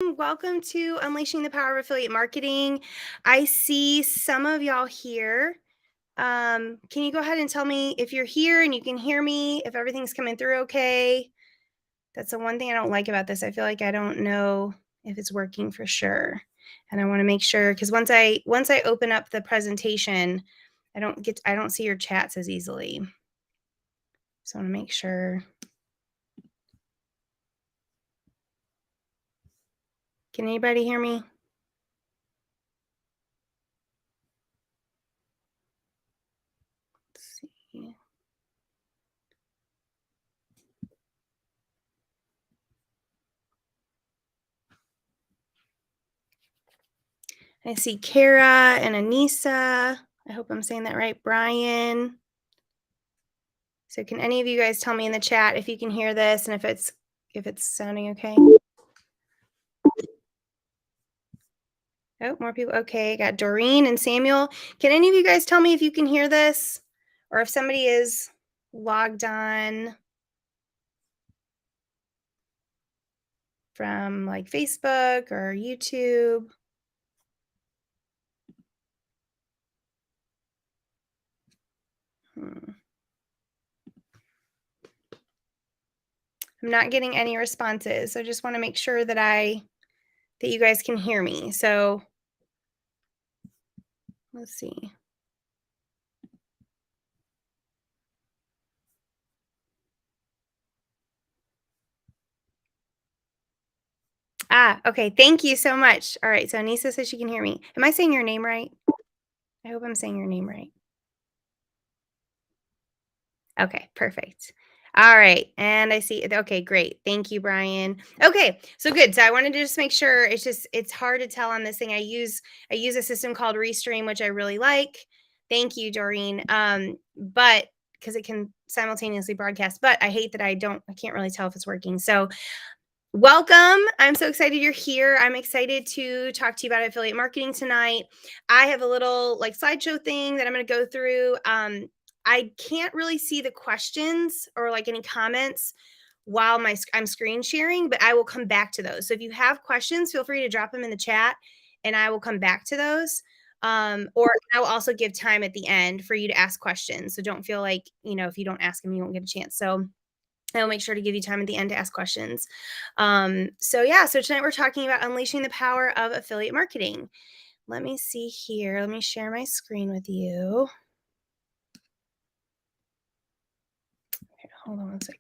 Welcome to Unleashing the Power of Affiliate Marketing. I see some of y'all here. Can you go ahead and tell me if you're here and you can hear me, if everything's coming through okay? That's the one thing I don't like about this. I feel like I don't know if it's working for sure. And I want to make sure because once I open up the presentation, I don't see your chats as easily. So I want to make sure. Can anybody hear me? Let's see. I see Kara and Anissa. I hope I'm saying that right. Brian. So can any of you guys tell me in the chat if you can hear this and if it's sounding okay? Oh, more people. Okay, got Doreen and Samuel. Can any of you guys tell me if you can hear this or if somebody is logged on from like Facebook or YouTube? I'm not getting any responses. So I just want to make sure that you guys can hear me. So let's see. Okay. Thank you so much. All right. So Anissa says she can hear me. Am I saying your name right? I hope I'm saying your name right. Okay, perfect. All right. And I see. Okay, great. Thank you, Brian. Okay, so good. So I wanted to just make sure it's hard to tell on this thing. I use a system called Restream, which I really like. Thank you, Doreen. But because it can simultaneously broadcast, but I hate that I can't really tell if it's working. So welcome. I'm so excited you're here. I'm excited to talk to you about affiliate marketing tonight. I have a little like slideshow thing that I'm going to go through. I can't really see the questions or like any comments while I'm screen sharing, but I will come back to those. So if you have questions, feel free to drop them in the chat and I will come back to those. Or I will also give time at the end for you to ask questions. So don't feel like, if you don't ask them, you won't get a chance. So I'll make sure to give you time at the end to ask questions. So tonight we're talking about unleashing the power of affiliate marketing. Let me see here. Let me share my screen with you. Okay, hold on one second.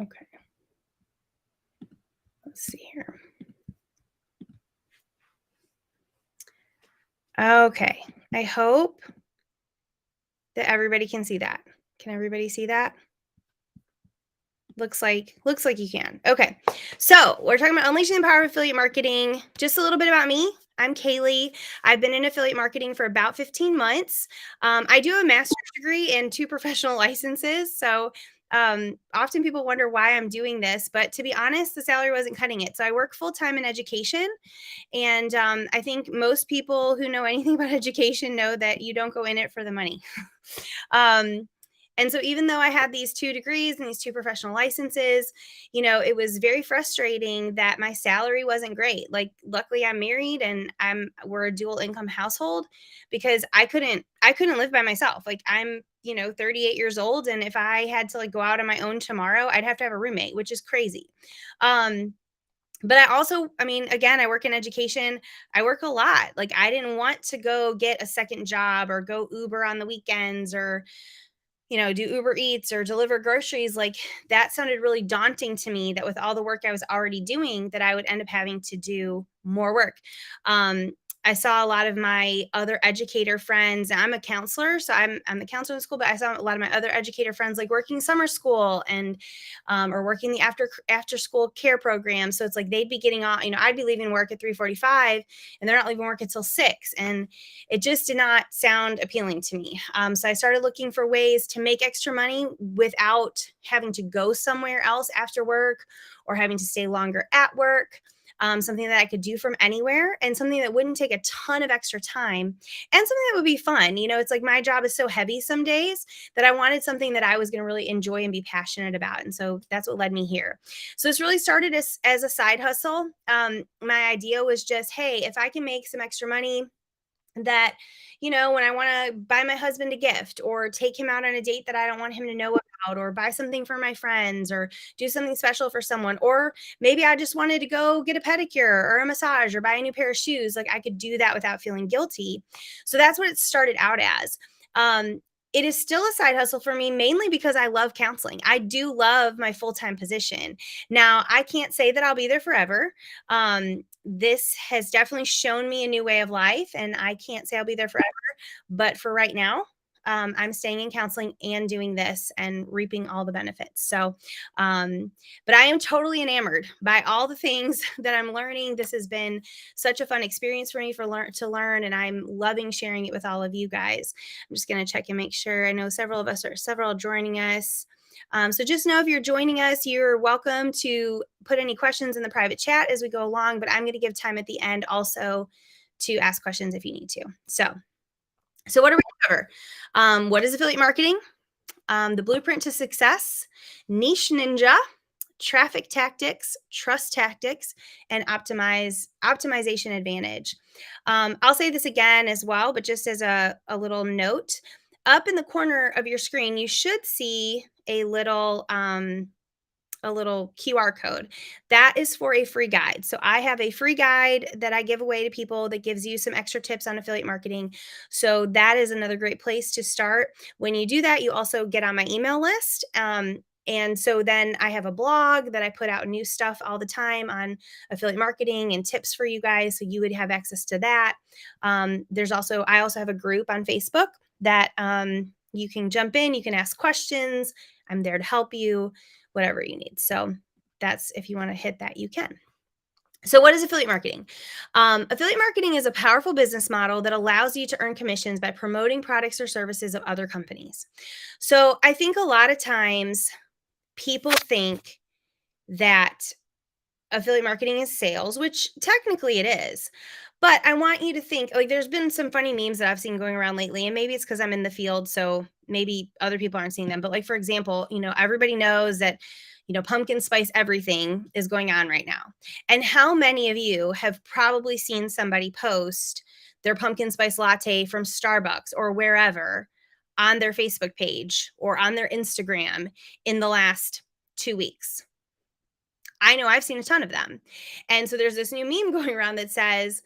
Okay. Let's see here. Okay. I hope that everybody can see that. Can everybody see that? Looks like you can. Okay. So we're talking about unleashing the power of affiliate marketing. Just a little bit about me. I'm Kaylee. I've been in affiliate marketing for about 15 months. I do a master's degree and 2 professional licenses. So often people wonder why I'm doing this, but to be honest, the salary wasn't cutting it. So I work full time in education. And I think most people who know anything about education know that you don't go in it for the money. And so even though I had these 2 degrees and these 2 professional licenses, it was very frustrating that my salary wasn't great. Like luckily I'm married and we're a dual income household because I couldn't live by myself. Like I'm 38 years old and if I had to like go out on my own tomorrow, I'd have to have a roommate, which is crazy. But again, I work in education. I work a lot. Like I didn't want to go get a second job or go Uber on the weekends or do Uber Eats or deliver groceries. Like that sounded really daunting to me that with all the work I was already doing that I would end up having to do more work. I saw a lot of my other educator friends. I'm a counselor, so I'm the counselor in school, but I saw a lot of my other educator friends like working summer school and or working the after school care program. So it's like they'd be getting on, I'd be leaving work at 3:45 and they're not leaving work until 6. And it just did not sound appealing to me. So I started looking for ways to make extra money without having to go somewhere else after work or having to stay longer at work. something that I could do from anywhere, and something that wouldn't take a ton of extra time, and something that would be fun. It's like my job is so heavy some days that I wanted something that I was going to really enjoy and be passionate about. And so that's what led me here. So this really started as a side hustle. My idea was just, hey, if I can make some extra money that, when I want to buy my husband a gift or take him out on a date that I don't want him to know about, or buy something for my friends, or do something special for someone, or maybe I just wanted to go get a pedicure or a massage or buy a new pair of shoes, like I could do that without feeling guilty. So that's what it started out as. It is still a side hustle for me, mainly because I love counseling. I do love my full-time position. Now, I can't say that I'll be there forever. This has definitely shown me a new way of life, and I can't say I'll be there forever. But for right now, I'm staying in counseling and doing this and reaping all the benefits. So, but I am totally enamored by all the things that I'm learning. This has been such a fun experience for me to learn, and I'm loving sharing it with all of you guys. I'm just going to check and make sure. I know several joining us. So just know if you're joining us, you're welcome to put any questions in the private chat as we go along, but I'm going to give time at the end also to ask questions if you need to. So what do we cover? What is affiliate marketing? The blueprint to success, niche ninja, traffic tactics, trust tactics, and optimization advantage. I'll say this again as well, but just as a little note, up in the corner of your screen, you should see a little QR code. That is for a free guide. So I have a free guide that I give away to people that gives you some extra tips on affiliate marketing. So that is another great place to start. When you do that, you also get on my email list. And so then I have a blog that I put out new stuff all the time on affiliate marketing and tips for you guys. So you would have access to that. I also have a group on Facebook that you can jump in, you can ask questions. I'm there to help you, whatever you need. So that's, if you want to hit that, you can. So what is affiliate marketing? Affiliate marketing is a powerful business model that allows you to earn commissions by promoting products or services of other companies. So I think a lot of times people think that affiliate marketing is sales, which technically it is. But I want you to think, like, there's been some funny memes that I've seen going around lately, and maybe it's because I'm in the field, so maybe other people aren't seeing them. But like, for example, everybody knows that, pumpkin spice everything is going on right now. And how many of you have probably seen somebody post their pumpkin spice latte from Starbucks or wherever on their Facebook page or on their Instagram in the last 2 weeks? I know I've seen a ton of them. And so there's this new meme going around that says,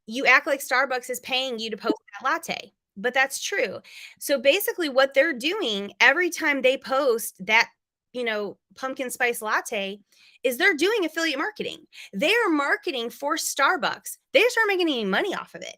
you act like Starbucks is paying you to post that latte. But that's true. So basically what they're doing every time they post that, pumpkin spice latte is they're doing affiliate marketing. They are marketing for Starbucks. They just aren't making any money off of it.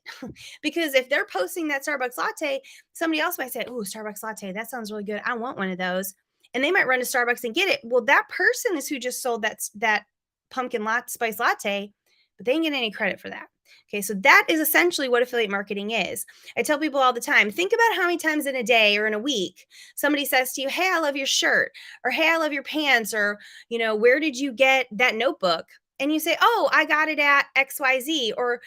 Because if they're posting that Starbucks latte, somebody else might say, "Oh, Starbucks latte, that sounds really good. I want one of those." And they might run to Starbucks and get it. Well, that person is who just sold that pumpkin spice latte, but they ain't getting any credit for that. Okay, so that is essentially what affiliate marketing is. I tell people all the time, think about how many times in a day or in a week somebody says to you, "Hey, I love your shirt," or "Hey, I love your pants," or, "Where did you get that notebook?" And you say, "Oh, I got it at XYZ." Or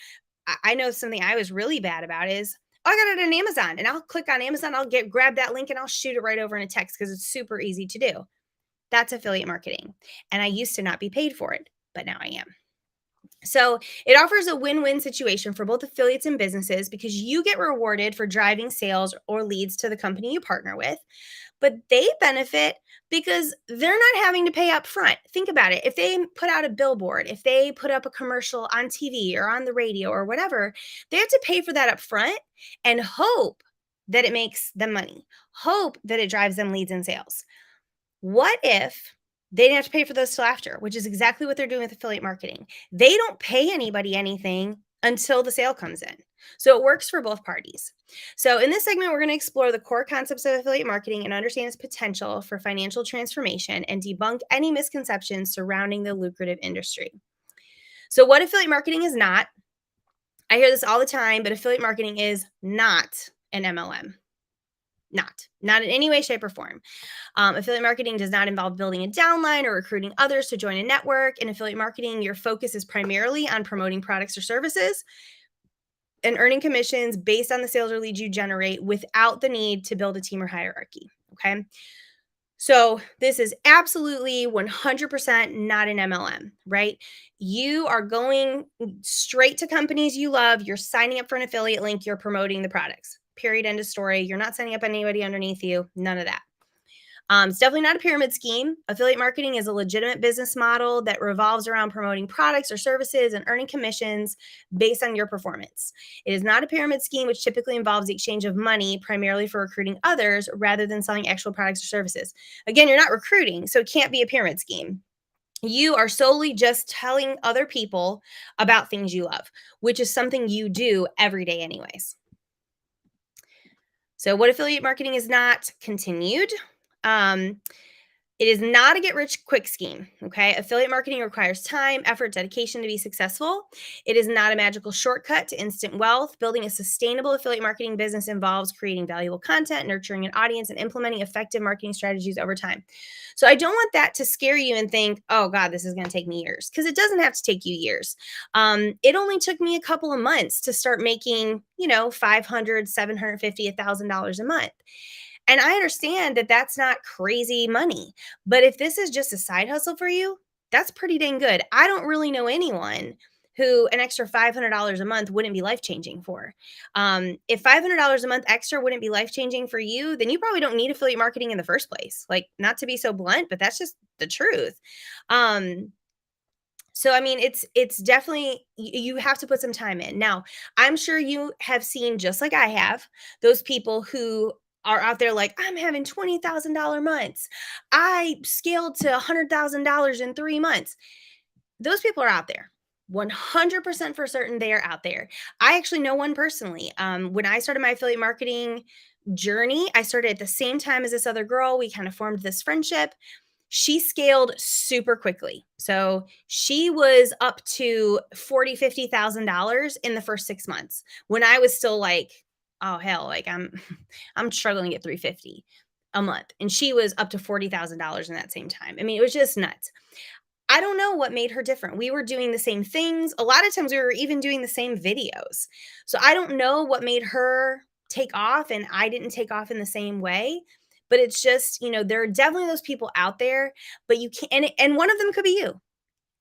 I know something I was really bad about is, "Oh, I got it on Amazon," and I'll click on Amazon, grab that link and I'll shoot it right over in a text because it's super easy to do. That's affiliate marketing. And I used to not be paid for it, but now I am. So it offers a win-win situation for both affiliates and businesses because you get rewarded for driving sales or leads to the company you partner with, but they benefit because they're not having to pay up front. Think about it. If they put out a billboard, if they put up a commercial on TV or on the radio or whatever, they have to pay for that up front and hope that it makes them money, hope that it drives them leads and sales. What if they didn't have to pay for those till after, which is exactly what they're doing with affiliate marketing. They don't pay anybody anything until the sale comes in. So it works for both parties. So in this segment, we're going to explore the core concepts of affiliate marketing and understand its potential for financial transformation and debunk any misconceptions surrounding the lucrative industry. So what affiliate marketing is not, I hear this all the time, but affiliate marketing is not an MLM. Not in any way, shape, or form. Affiliate marketing does not involve building a downline or recruiting others to join a network. In affiliate marketing, your focus is primarily on promoting products or services and earning commissions based on the sales or leads you generate without the need to build a team or hierarchy. Okay. So this is absolutely 100% not an MLM, right? You are going straight to companies you love. You're signing up for an affiliate link. You're promoting the products. Period. End of story. You're not signing up anybody underneath you. None of that. It's definitely not a pyramid scheme. Affiliate marketing is a legitimate business model that revolves around promoting products or services and earning commissions based on your performance. It is not a pyramid scheme, which typically involves the exchange of money primarily for recruiting others rather than selling actual products or services. Again, you're not recruiting, so it can't be a pyramid scheme. You are solely just telling other people about things you love, which is something you do every day, anyways. So, what affiliate marketing is not continued. It is not a get rich quick scheme. Okay. Affiliate marketing requires time, effort, dedication to be successful. It is not a magical shortcut to instant wealth. Building a sustainable affiliate marketing business involves creating valuable content, nurturing an audience, and implementing effective marketing strategies over time. So I don't want that to scare you and think, oh God, this is going to take me years, because it doesn't have to take you years. It only took me a couple of months to start making, $500, $750, $1,000 a month. And I understand that that's not crazy money, but if this is just a side hustle for you, that's pretty dang good. I don't really know anyone who an extra $500 a month wouldn't be life changing for. If $500 a month extra wouldn't be life changing for you, then you probably don't need affiliate marketing in the first place. Like, not to be so blunt, but that's just the truth. So I mean, it's definitely, you have to put some time in. Now, I'm sure you have seen, just like I have, those people who are out there like, I'm having $20,000 months. I scaled to $100,000 in 3 months. Those people are out there. 100% for certain they are out there. I actually know one personally. When I started my affiliate marketing journey, I started at the same time as this other girl. We kind of formed this friendship. She scaled super quickly. So she was up to $40,000-$50,000 in the first 6 months, when I was still like, oh hell, like I'm struggling at 350 a month. And she was up to $40,000 in that same time. I mean, it was just nuts. I don't know what made her different. We were doing the same things. A lot of times we were even doing the same videos. So I don't know what made her take off and I didn't take off in the same way. But it's just, there are definitely those people out there, but you can't, and one of them could be you.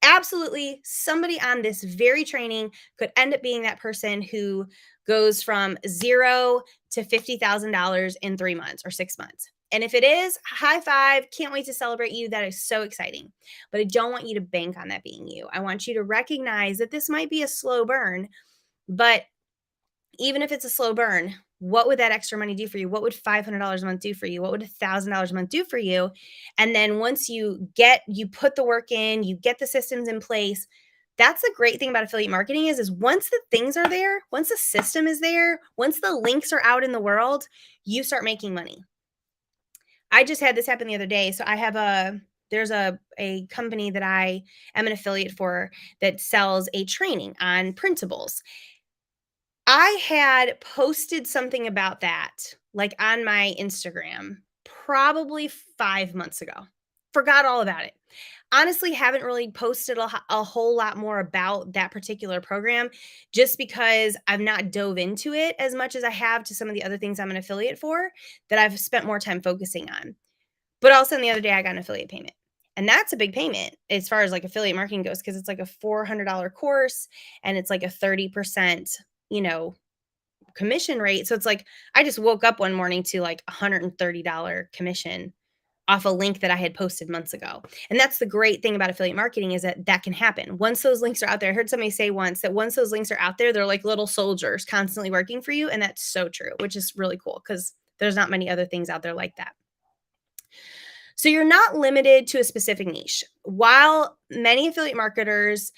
Absolutely. Somebody on this very training could end up being that person who goes from 0 to $50,000 in 3 months or 6 months. And if it is, high five, can't wait to celebrate you. That is so exciting. But I don't want you to bank on that being you. I want you to recognize that this might be a slow burn, but even if it's a slow burn, what would that extra money do for you? What would $500 a month do for you? What would $1,000 a month do for you? And then once you put the work in, you get the systems in place. That's the great thing about affiliate marketing is once the things are there, once the system is there, once the links are out in the world, you start making money. I just had this happen the other day. So there's a company that I am an affiliate for that sells a training on printables. I had posted something about that, like on my Instagram, probably 5 months ago. Forgot all about it. Honestly, haven't really posted a whole lot more about that particular program, just because I've not dove into it as much as I have to some of the other things I'm an affiliate for that I've spent more time focusing on. But all of a sudden the other day I got an affiliate payment. And that's a big payment as far as like affiliate marketing goes, because it's like a $400 course and it's like a 30%, commission rate. So it's like I just woke up one morning to like $130 commission off a link that I had posted months ago. And that's the great thing about affiliate marketing, is that can happen. Once those links are out there, I heard somebody say once that once those links are out there, they're like little soldiers constantly working for you. And that's so true, which is really cool because there's not many other things out there like that. So you're not limited to a specific niche. While many affiliate marketers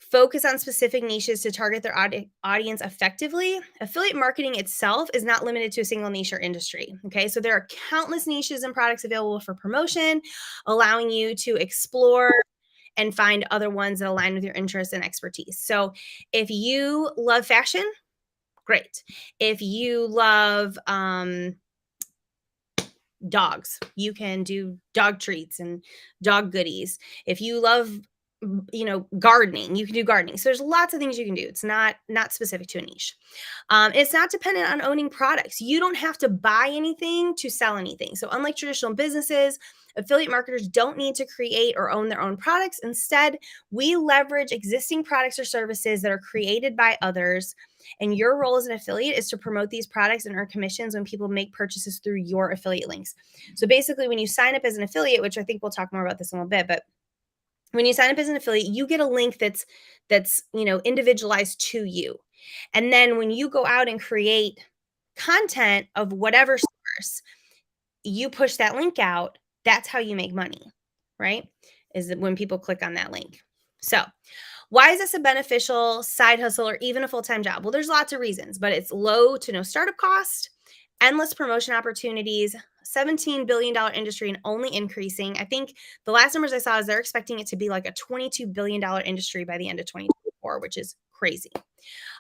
focus on specific niches to target their audience effectively, affiliate marketing itself is not limited to a single niche or industry. Okay, so there are countless niches and products available for promotion, allowing you to explore and find other ones that align with your interests and expertise. So if you love fashion, great. If you love dogs. You can do dog treats and dog goodies. If you love, gardening, you can do gardening. So there's lots of things you can do. It's not specific to a niche. It's not dependent on owning products. You don't have to buy anything to sell anything. So unlike traditional businesses, affiliate marketers don't need to create or own their own products. Instead, we leverage existing products or services that are created by others. And your role as an affiliate is to promote these products and earn commissions when people make purchases through your affiliate links. So basically, when you sign up as an affiliate, which I think we'll talk more about this in a little bit, but when you sign up as an affiliate, you get a link that's individualized to you. And then when you go out and create content of whatever source, you push that link out. That's how you make money, right? Is that when people click on that link. So why is this a beneficial side hustle or even a full-time job? Well, there's lots of reasons, but it's low to no startup cost, endless promotion opportunities, $17 billion industry and only increasing. I think the last numbers I saw is they're expecting it to be like a $22 billion industry by the end of 2024, which is crazy.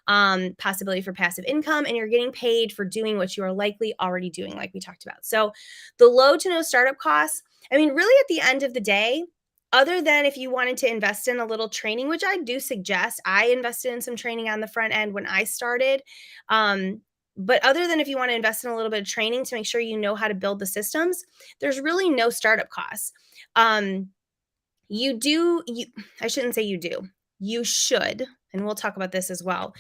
Possibility for passive income, and you're getting paid for doing what you are likely already doing, like we talked about. So the low to no startup costs, I mean, really at the end of the day, other than if you wanted to invest in a little training, which I do suggest, I invested in some training on the front end when I started. But other than if you want to invest in a little bit of training to make sure you know how to build the systems, there's really no startup costs. I shouldn't say you do. You should, and we'll talk about this as well.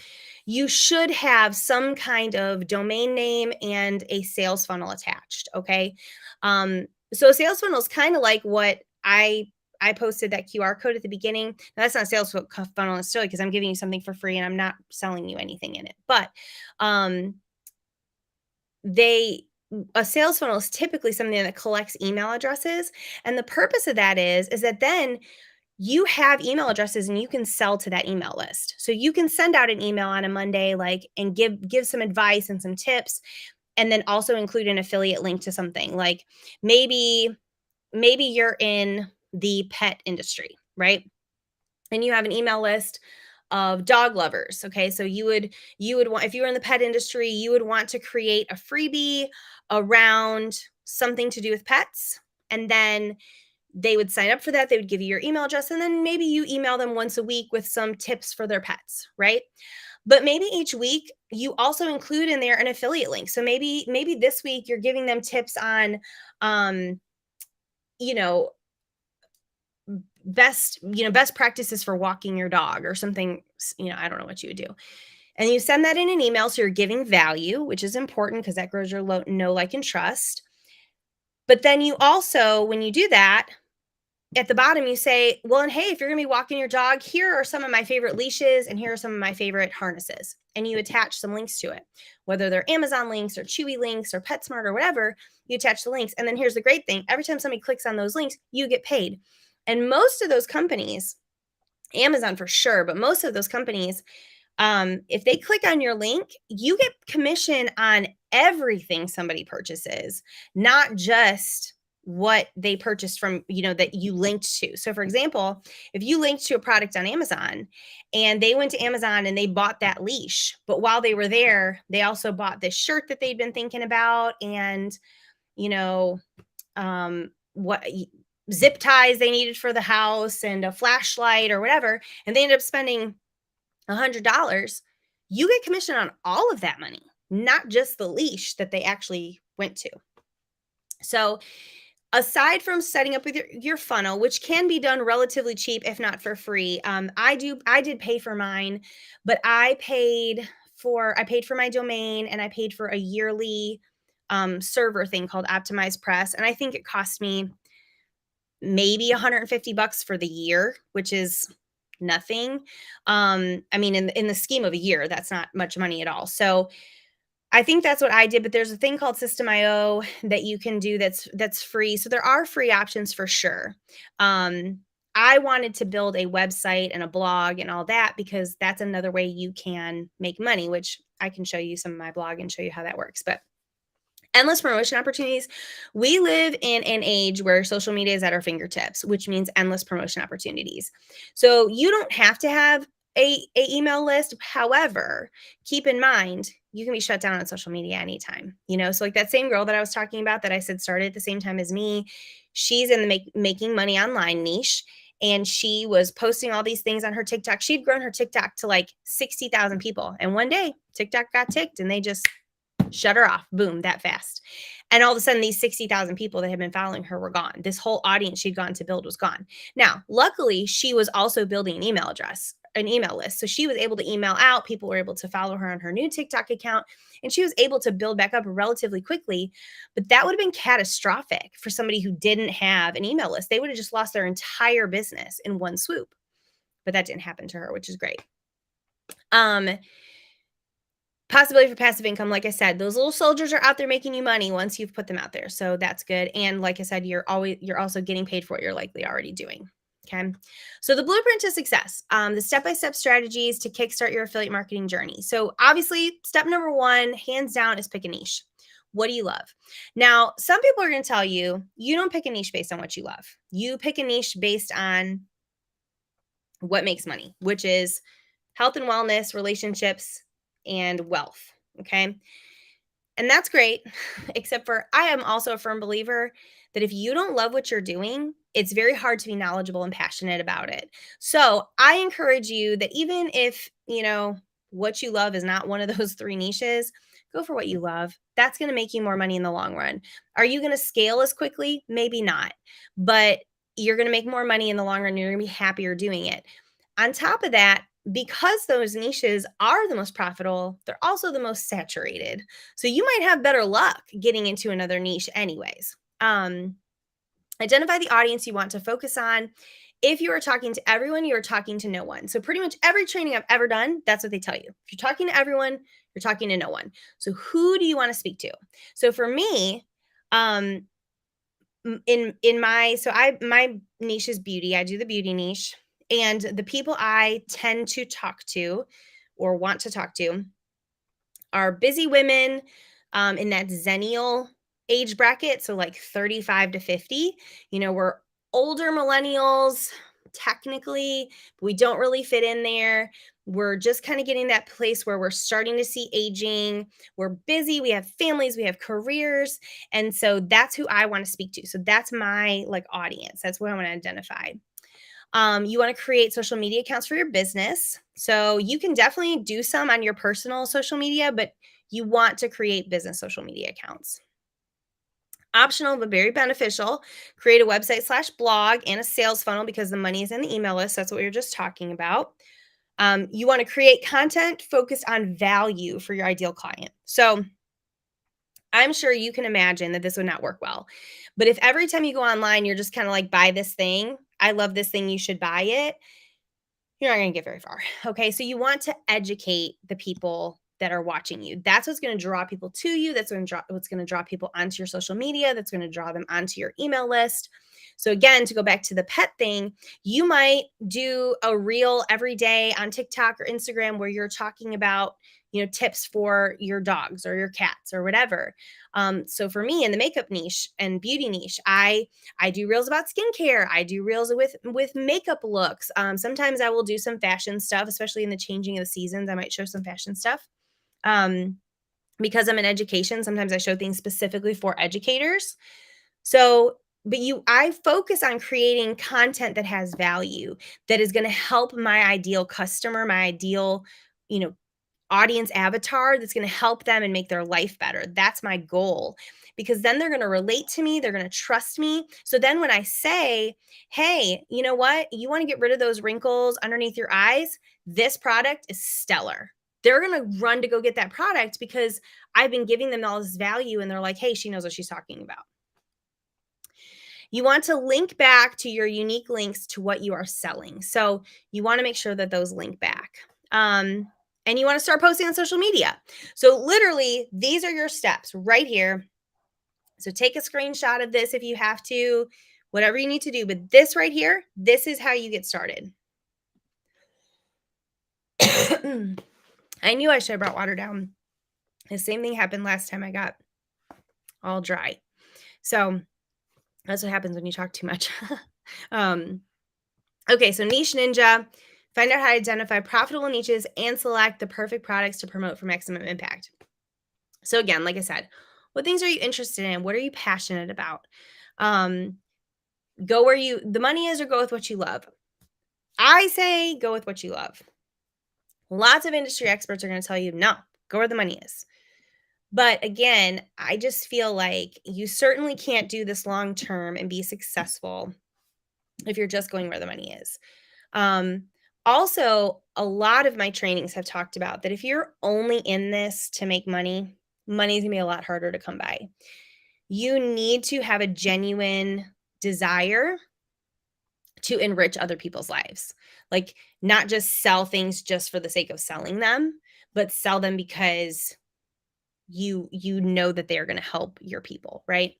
You should have some kind of domain name and a sales funnel attached. Okay. So a sales funnel is kind of like what I posted that QR code at the beginning. Now that's not a sales funnel necessarily because I'm giving you something for free and I'm not selling you anything in it. But a sales funnel is typically something that collects email addresses. And the purpose of that is that then you have email addresses and you can sell to that email list. So you can send out an email on a Monday, and give some advice and some tips, and then also include an affiliate link to something. Like maybe you're in the pet industry, right? And you have an email list of dog lovers. Okay. So you would want, if you were in the pet industry, you would want to create a freebie around something to do with pets. And then they would sign up for that. They would give you your email address. And then maybe you email them once a week with some tips for their pets, right? But maybe each week you also include in there an affiliate link. So maybe this week you're giving them tips on, best practices for walking your dog or something, I don't know what you would do. And you send that in an email. So you're giving value, which is important because that grows your know, like, and trust. But then you also, when you do that, at the bottom, you say, well, and hey, if you're going to be walking your dog, here are some of my favorite leashes and here are some of my favorite harnesses. And you attach some links to it, whether they're Amazon links or Chewy links or PetSmart or whatever, you attach the links. And then here's the great thing. Every time somebody clicks on those links, you get paid. And most of those companies, Amazon for sure, but most of those companies, if they click on your link, you get commission on everything somebody purchases, not just what they purchased from, that you linked to. So for example, if you linked to a product on Amazon and they went to Amazon and they bought that leash, but while they were there, they also bought this shirt that they'd been thinking about and, what zip ties they needed for the house and a flashlight or whatever, and they ended up spending $100, you get commission on all of that money, not just the leash that they actually went to. So aside from setting up with your funnel, which can be done relatively cheap, if not for free, I did pay for mine, but I paid for my domain and I paid for a yearly server thing called OptimizePress. And I think it cost me maybe $150 for the year, which is nothing. I mean, in the scheme of a year, that's not much money at all. So I think that's what I did, but there's a thing called System.io that you can do that's free. So there are free options for sure. I wanted to build a website and a blog and all that because that's another way you can make money, which I can show you some of my blog and show you how that works. But endless promotion opportunities. We live in an age where social media is at our fingertips, which means endless promotion opportunities. So you don't have to have a email list. However, keep in mind, you can be shut down on social media anytime, So like that same girl that I was talking about that I said started at the same time as me, she's in the making money online niche. And she was posting all these things on her TikTok. She'd grown her TikTok to like 60,000 people. And one day TikTok got ticked and they just shut her off. Boom, that fast. And all of a sudden, these 60,000 people that had been following her were gone. This whole audience she'd gone to build was gone. Now, luckily, she was also building an email list. So she was able to email out. People were able to follow her on her new TikTok account. And she was able to build back up relatively quickly. But that would have been catastrophic for somebody who didn't have an email list. They would have just lost their entire business in one swoop. But that didn't happen to her, which is great. Possibility for passive income, like I said, those little soldiers are out there making you money once you've put them out there. So that's good. And like I said, you're also getting paid for what you're likely already doing. Okay. So the blueprint to success, the step-by-step strategies to kickstart your affiliate marketing journey. So obviously, step number one, hands down, is pick a niche. What do you love? Now, some people are going to tell you, you don't pick a niche based on what you love. You pick a niche based on what makes money, which is health and wellness, relationships, and wealth. Okay. And that's great, except for I am also a firm believer that if you don't love what you're doing, it's very hard to be knowledgeable and passionate about it. So I encourage you that even if, what you love is not one of those three niches, go for what you love. That's going to make you more money in the long run. Are you going to scale as quickly? Maybe not, but you're going to make more money in the long run. You're going to be happier doing it. On top of that, because those niches are the most profitable, they're also the most saturated. So you might have better luck getting into another niche anyways. Identify the audience you want to focus on. If you are talking to everyone, you are talking to no one. So pretty much every training I've ever done, that's what they tell you. If you're talking to everyone, you're talking to no one. So who do you want to speak to? So for me, my niche is beauty. I do the beauty niche. And the people I tend to talk to or want to talk to are busy women in that Zennial age bracket. So like 35 to 50. We're older millennials, technically, but we don't really fit in there. We're just kind of getting that place where we're starting to see aging. We're busy. We have families. We have careers. And so that's who I want to speak to. So that's my audience. That's what I want to identify. You want to create social media accounts for your business. So you can definitely do some on your personal social media, but you want to create business social media accounts. Optional, but very beneficial. Create a website / blog and a sales funnel because the money is in the email list. That's what we were just talking about. You want to create content focused on value for your ideal client. So I'm sure you can imagine that this would not work well. But if every time you go online, you're just kind of like, buy this thing, I love this thing, you should buy it, you're not going to get very far. Okay. So you want to educate the people that are watching you. That's what's going to draw people to you. That's what's going to draw people onto your social media. That's going to draw them onto your email list. So again, to go back to the pet thing, you might do a reel every day on TikTok or Instagram where you're talking about, tips for your dogs or your cats or whatever. So for me in the makeup niche and beauty niche, I do reels about skincare. I do reels with makeup looks. Sometimes I will do some fashion stuff, especially in the changing of the seasons. I might show some fashion stuff. Because I'm in education, sometimes I show things specifically for educators. So, I focus on creating content that has value, that is going to help my ideal customer, my ideal, audience avatar, that's going to help them and make their life better. That's my goal, because then they're going to relate to me. They're going to trust me. So then when I say, hey, you know what? You want to get rid of those wrinkles underneath your eyes? This product is stellar. They're going to run to go get that product because I've been giving them all this value and they're like, hey, she knows what she's talking about. You want to link back to your unique links to what you are selling. So you want to make sure that those link back. And you want to start posting on social media. So literally, these are your steps right here. So take a screenshot of this if you have to, whatever you need to do. But this right here, this is how you get started. I knew I should have brought water down. The same thing happened last time I got all dry. So that's what happens when you talk too much. Okay, so Niche Ninja, Find out how to identify profitable niches and select the perfect products to promote for maximum impact. So again, like I said, what things are you interested in? What are you passionate about? Go where the money is, or go with what you love. I say go with what you love. Lots of industry experts are going to tell you, no, go where the money is. But again, I just feel like you certainly can't do this long term and be successful if you're just going where the money is. Also, a lot of my trainings have talked about that if you're only in this to make money, money's gonna be a lot harder to come by. You need to have a genuine desire to enrich other people's lives. Like, not just sell things just for the sake of selling them, but sell them because you know that they're going to help your people, right?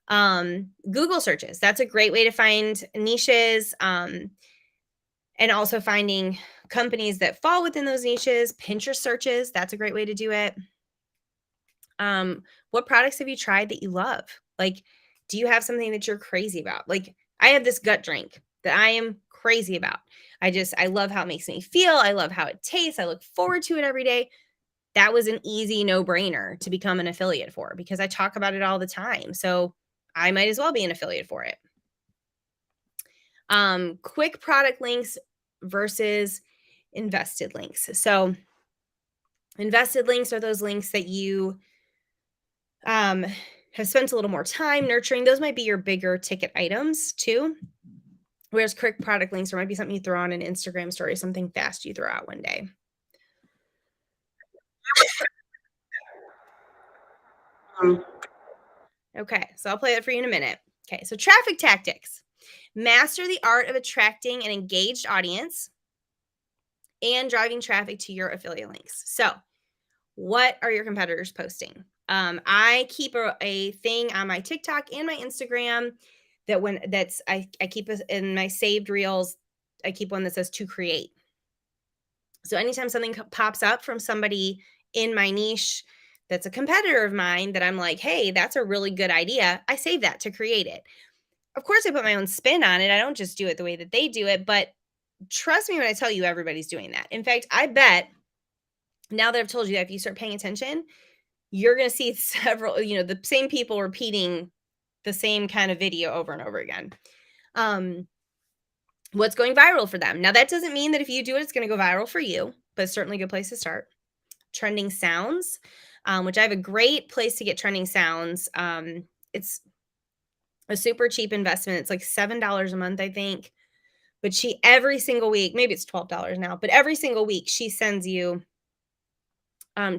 Google searches, that's a great way to find niches, and also finding companies that fall within those niches. Pinterest searches, that's a great way to do it. What products have you tried that you love? Like, do you have something that you're crazy about? Like, I have this gut drink that I am crazy about. I love how it makes me feel. I love how it tastes. I look forward to it every day. That was an easy no-brainer to become an affiliate for because I talk about it all the time. So I might as well be an affiliate for it. Quick product links versus invested links. So invested links are those links that you have spent a little more time nurturing. Those might be your bigger ticket items too. Whereas quick product links, there might be something you throw on an Instagram story, something fast you throw out one day. Okay, so I'll play that for you in a minute. Okay, so traffic tactics. Master the art of attracting an engaged audience and driving traffic to your affiliate links. So, what are your competitors posting? I keep a thing on my TikTok and my Instagram that I keep in my saved reels. I keep one that says to create. So anytime something pops up from somebody in my niche that's a competitor of mine that I'm like, hey, that's a really good idea, I save that to create it. Of course, I put my own spin on it. I don't just do it the way that they do it, but trust me when I tell you everybody's doing that. In fact, I bet now that I've told you that if you start paying attention, you're going to see several, the same people repeating the same kind of video over and over again. What's going viral for them? Now, that doesn't mean that if you do it, it's going to go viral for you, but it's certainly a good place to start. Trending sounds, which I have a great place to get trending sounds. It's a super cheap investment. It's like $7 a month, I think. But she every single week, maybe it's $12 now, but every single week she sends you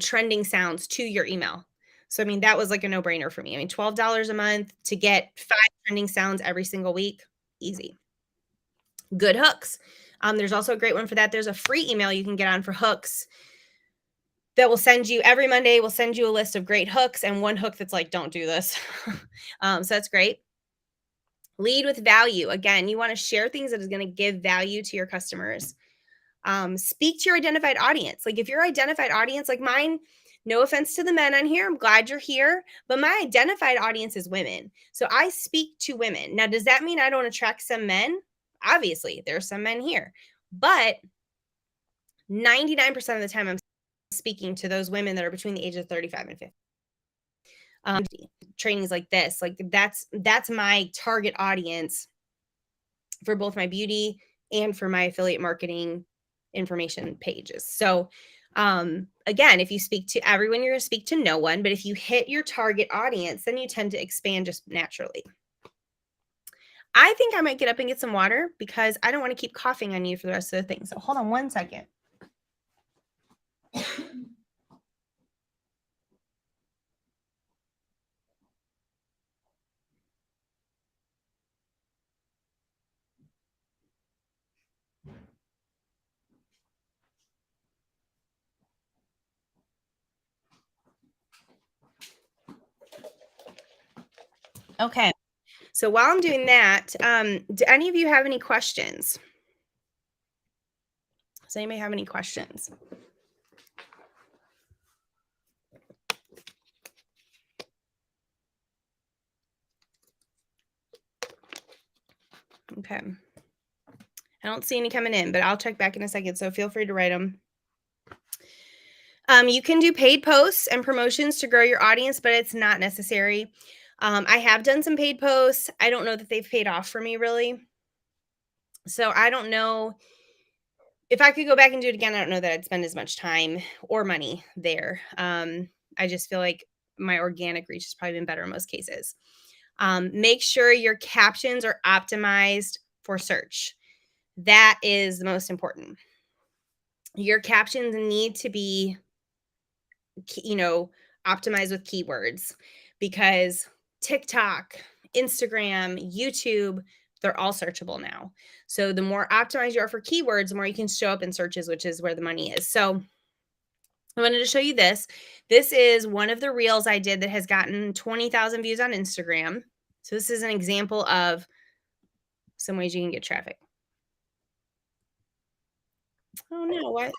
trending sounds to your email. So, I mean, that was like a no-brainer for me. I mean, $12 a month to get 5 trending sounds every single week, easy. Good hooks. There's also a great one for that. There's a free email you can get on for hooks that will send you every Monday, will send you a list of great hooks and one hook that's like, don't do this. So that's great. Lead with value. Again, you want to share things that is going to give value to your customers. Speak to your identified audience. Like if your identified audience, like mine, no offense to the men on here, I'm glad you're here, but my identified audience is women. So I speak to women. Now, does that mean I don't attract some men? Obviously, there are some men here, but 99% of the time I'm speaking to those women that are between the ages of 35 and 50. Trainings like this, like that's my target audience for both my beauty and for my affiliate marketing information pages. So again, if you speak to everyone, you're going to speak to no one, but if you hit your target audience, then you tend to expand just naturally. I think I might get up and get some water because I don't want to keep coughing on you for the rest of the thing. So hold on one second. Okay. So while I'm doing that, do any of you have any questions? Does anybody have any questions? Okay. I don't see any coming in, but I'll check back in a second. So feel free to write them. You can do paid posts and promotions to grow your audience, but it's not necessary. I have done some paid posts. I don't know that they've paid off for me really. So I don't know if I could go back and do it again. I don't know that I'd spend as much time or money there. I just feel like my organic reach has probably been better in most cases. Make sure your captions are optimized for search. That is the most important. Your captions need to be, optimized with keywords, because TikTok, Instagram, YouTube, they're all searchable now. So the more optimized you are for keywords, the more you can show up in searches, which is where the money is. So I wanted to show you this. This is one of the reels I did that has gotten 20,000 views on Instagram. So this is an example of some ways you can get traffic. Oh no, what?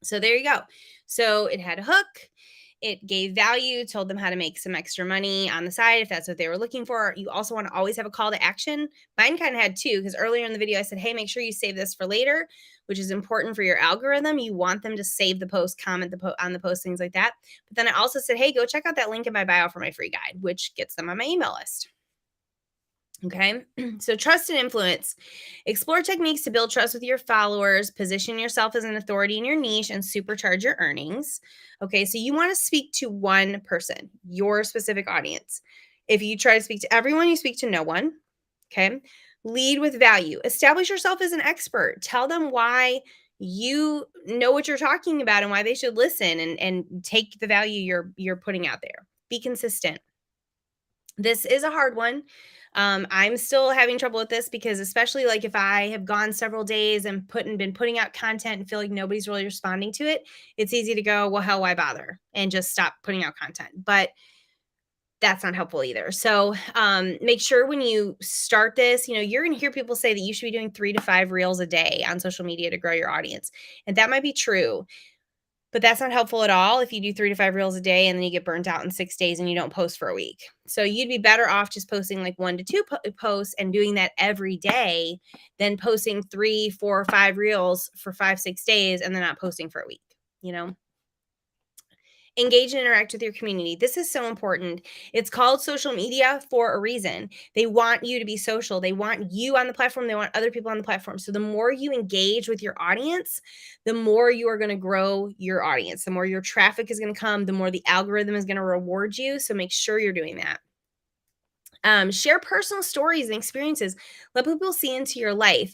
So there you go. So it had a hook. It gave value, told them how to make some extra money on the side if that's what they were looking for. You also want to always have a call to action. Mine kind of had two, because earlier in the video I said, hey, make sure you save this for later, which is important for your algorithm. You want them to save the post, comment on the post, things like that. But then I also said, hey, go check out that link in my bio for my free guide, which gets them on my email list. Okay, so trust and influence. Explore techniques to build trust with your followers, position yourself as an authority in your niche, and supercharge your earnings. Okay, so you want to speak to one person, your specific audience. If you try to speak to everyone, you speak to no one. Okay, lead with value. Establish yourself as an expert. Tell them why you know what you're talking about and why they should listen, and take the value you're putting out there. Be consistent. This is a hard one. I'm still having trouble with this, because especially like if I have gone several days and been putting out content and feel like nobody's really responding to it, it's easy to go, well, hell, why bother? And just stop putting out content. But that's not helpful either. So make sure when you start this, you're going to hear people say that you should be doing 3 to 5 reels a day on social media to grow your audience. And that might be true. But that's not helpful at all if you do 3 to 5 reels a day and then you get burnt out in 6 days and you don't post for a week. So you'd be better off just posting like 1 to 2 posts and doing that every day than posting 3, 4, 5 reels for 5, 6 days and then not posting for a week, Engage and interact with your community. This is so important. It's called social media for a reason. They want you to be social. They want you on the platform. They want other people on the platform. So the more you engage with your audience, the more you are going to grow your audience. The more your traffic is going to come, the more the algorithm is going to reward you. So make sure you're doing that. Share personal stories and experiences. Let people see into your life.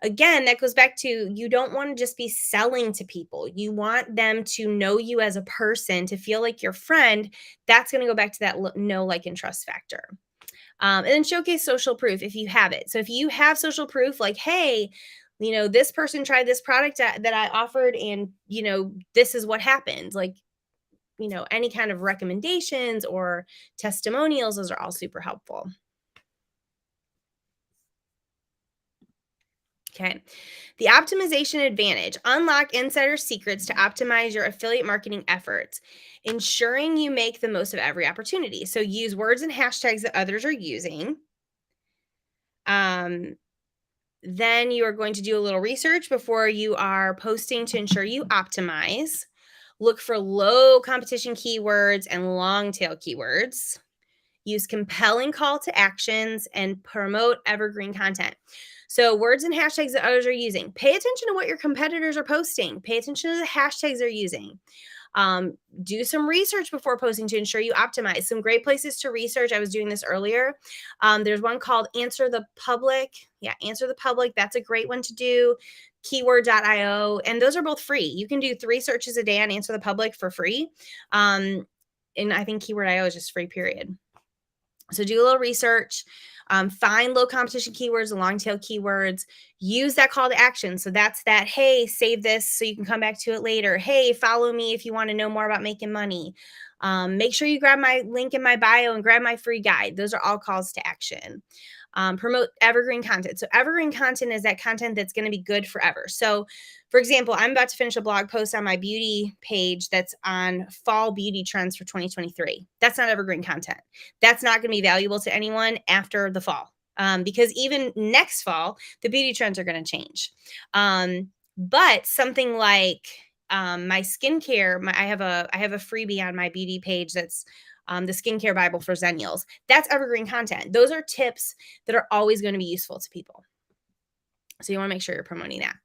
Again, that goes back to, you don't want to just be selling to people. You want them to know you as a person, to feel like your friend. That's going to go back to that know, like, and trust factor. And then showcase social proof if you have it. So if you have social proof, like, hey, this person tried this product that I offered, and, this is what happened. Like, any kind of recommendations or testimonials, those are all super helpful. Okay. The optimization advantage. Unlock insider secrets to optimize your affiliate marketing efforts, ensuring you make the most of every opportunity. So use words and hashtags that others are using. Then you are going to do a little research before you are posting to ensure you optimize. Look for low competition keywords and long tail keywords. Use compelling call to actions and promote evergreen content. So words and hashtags that others are using. Pay attention to what your competitors are posting. Pay attention to the hashtags they're using. Do some research before posting to ensure you optimize. Some great places to research. I was doing this earlier. There's one called Answer the Public. Yeah, Answer the Public. That's a great one to do. Keyword.io. And those are both free. You can do 3 searches a day on Answer the Public for free. And I think Keyword IO is just free, period. So do a little research, find low competition keywords, long tail keywords, use that call to action. So that's that, hey, save this so you can come back to it later. Hey, follow me if you want to know more about making money. Make sure you grab my link in my bio and grab my free guide. Those are all calls to action. Promote evergreen content. So evergreen content is that content that's going to be good forever. So for example, I'm about to finish a blog post on my beauty page that's on fall beauty trends for 2023. That's not evergreen content. That's not going to be valuable to anyone after the fall. Because even next fall, the beauty trends are going to change. But something like my skincare, I have a freebie on my beauty page that's the skincare Bible for Zennials. That's evergreen content. Those are tips that are always going to be useful to people. So you want to make sure you're promoting that.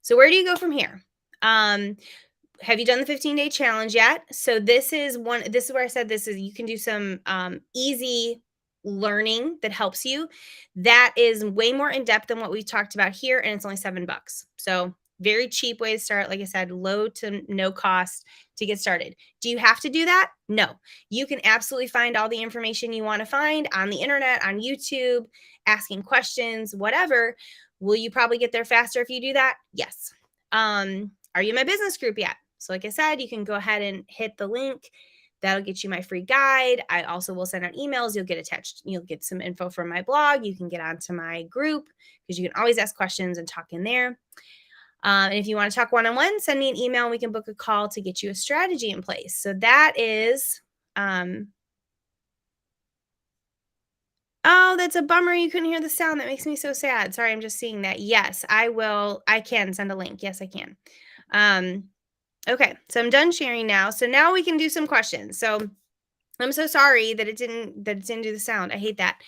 So where do you go from here? Have you done the 15-day challenge yet? So this is where I said you can do some easy learning that helps you. That is way more in depth than what we talked about here, and it's only $7. So very cheap way to start. Like I said, low to no cost to get started. Do you have to do that? No. You can absolutely find all the information you want to find on the internet, on YouTube, asking questions, whatever. Will you probably get there faster if you do that? Yes. Are you in my business group yet? So like I said, you can go ahead and hit the link. That'll get you my free guide. I also will send out emails. You'll get some info from my blog. You can get onto my group because you can always ask questions and talk in there. And if you want to talk one-on-one, send me an email and we can book a call to get you a strategy in place. So that is, oh, that's a bummer. You couldn't hear the sound. That makes me so sad. Sorry, I'm just seeing that. Yes, I can send a link. Yes, I can. Okay, so I'm done sharing now. So now we can do some questions. So I'm so sorry that it didn't do the sound. I hate that.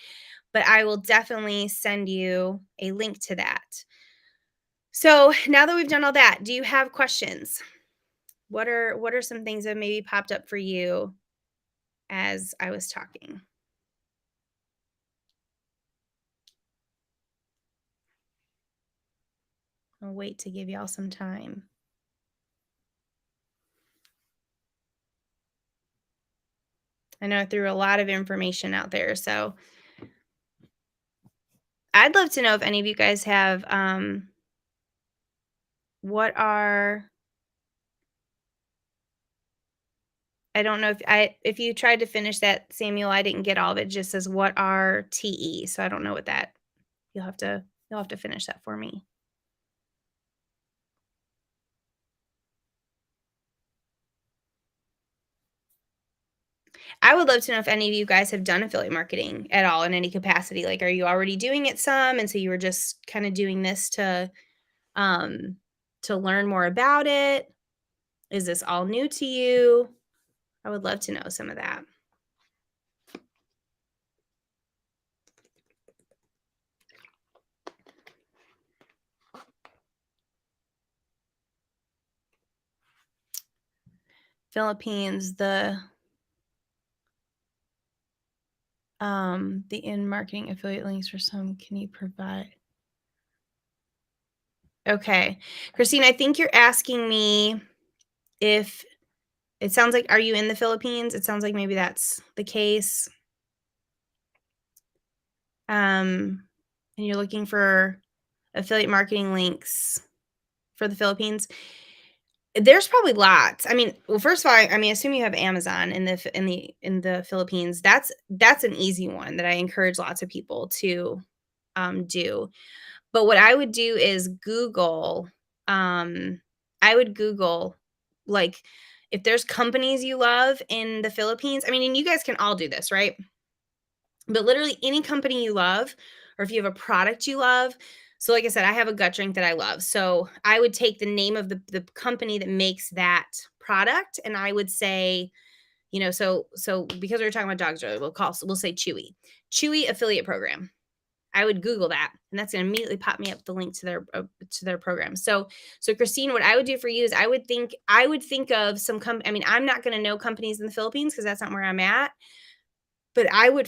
But I will definitely send you a link to that. So now that we've done all that, do you have questions? What are some things that maybe popped up for you as I was talking? I'll wait to give y'all some time. I know I threw a lot of information out there, so I'd love to know if any of you guys have I don't know if you tried to finish that, Samuel, I didn't get all of it. It just says what are TE. So I don't know what that. You'll have to finish that for me. I would love to know if any of you guys have done affiliate marketing at all in any capacity. Like, are you already doing it some? And so you were just kind of doing this to learn more about it. Is this all new to you? I would love to know some of that. Philippines, the in marketing affiliate links for some, can you provide? Okay. Christine, I think you're asking me if it sounds like, are you in the Philippines? It sounds like maybe that's the case. And you're looking for affiliate marketing links for the Philippines. There's probably lots. I mean, well, first of all, I mean, assume you have Amazon in the Philippines. That's an easy one that I encourage lots of people to do. But what I would do is Google. I would Google, like, if there's companies you love in the Philippines. I mean, and you guys can all do this, right? But literally any company you love, or if you have a product you love. So like I said, I have a gut drink that I love. So I would take the name of the company that makes that product, and I would say, so because we were talking about dogs earlier, we'll say Chewy affiliate program. I would Google that, and that's going to immediately pop me up the link to their program. So Christine, what I would do for you is I would think of some I mean, I'm not going to know companies in the Philippines because that's not where I'm at. But I would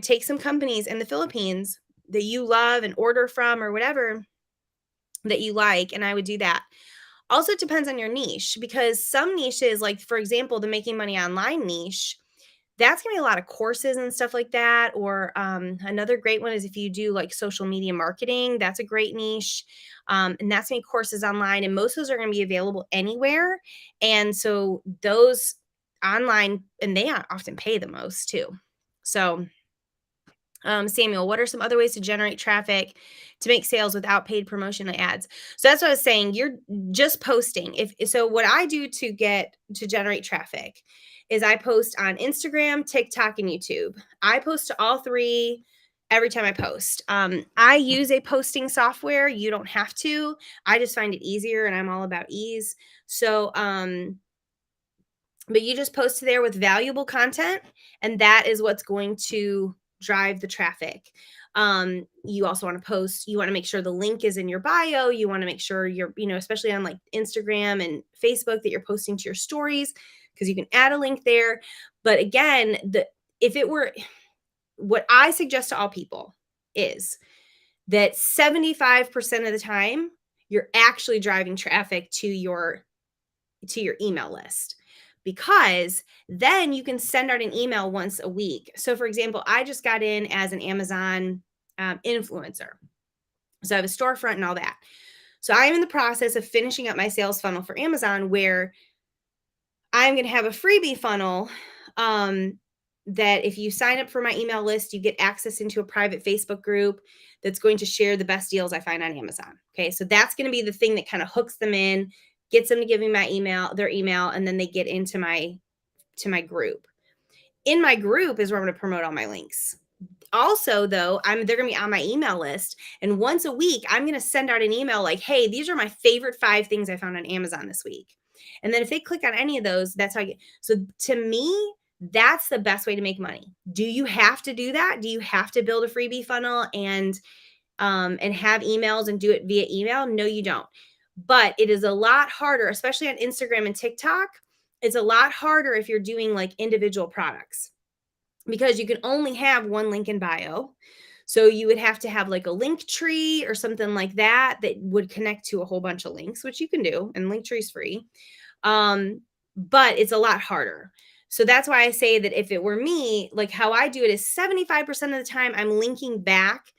take some companies in the Philippines that you love and order from or whatever that you like, and I would do that. Also, it depends on your niche because some niches, like for example, the making money online niche, that's gonna be a lot of courses and stuff like that. Or another great one is if you do like social media marketing, that's a great niche. And that's gonna be courses online, and most of those are gonna be available anywhere. And so those online, and they often pay the most too. So Samuel, what are some other ways to generate traffic to make sales without paid promotion ads? So that's what I was saying. You're just posting. If so, what I do to generate traffic is I post on Instagram, TikTok, and YouTube. I post to all three every time I post. I use a posting software. You don't have to. I just find it easier, and I'm all about ease. So, but you just post there with valuable content, and that is what's going to drive the traffic. You also want to post, you want to make sure the link is in your bio. You want to make sure you're, especially on like Instagram and Facebook, that you're posting to your stories, because you can add a link there. But again, if it were, what I suggest to all people is that 75% of the time you're actually driving traffic to your email list, because then you can send out an email once a week. So for example, I just got in as an Amazon influencer. So I have a storefront and all that. So I am in the process of finishing up my sales funnel for Amazon, where I'm going to have a freebie funnel that if you sign up for my email list, you get access into a private Facebook group that's going to share the best deals I find on Amazon. Okay. So that's going to be the thing that kind of hooks them in, gets them to give me their email, and then they get into my group. In my group is where I'm going to promote all my links. Also, though, they're going to be on my email list, and once a week, I'm going to send out an email like, "Hey, these are my favorite 5 things I found on Amazon this week." And then if they click on any of those, that's how I get. So to me, that's the best way to make money. Do you have to do that? Do you have to build a freebie funnel and have emails and do it via email? No, you don't. But it is a lot harder, especially on Instagram and TikTok. It's a lot harder if you're doing like individual products, because you can only have one link in bio. So you would have to have like a link tree or something like that that would connect to a whole bunch of links, which you can do, and Linktree is free. But it's a lot harder. So that's why I say that if it were me, like how I do it is 75% of the time I'm linking back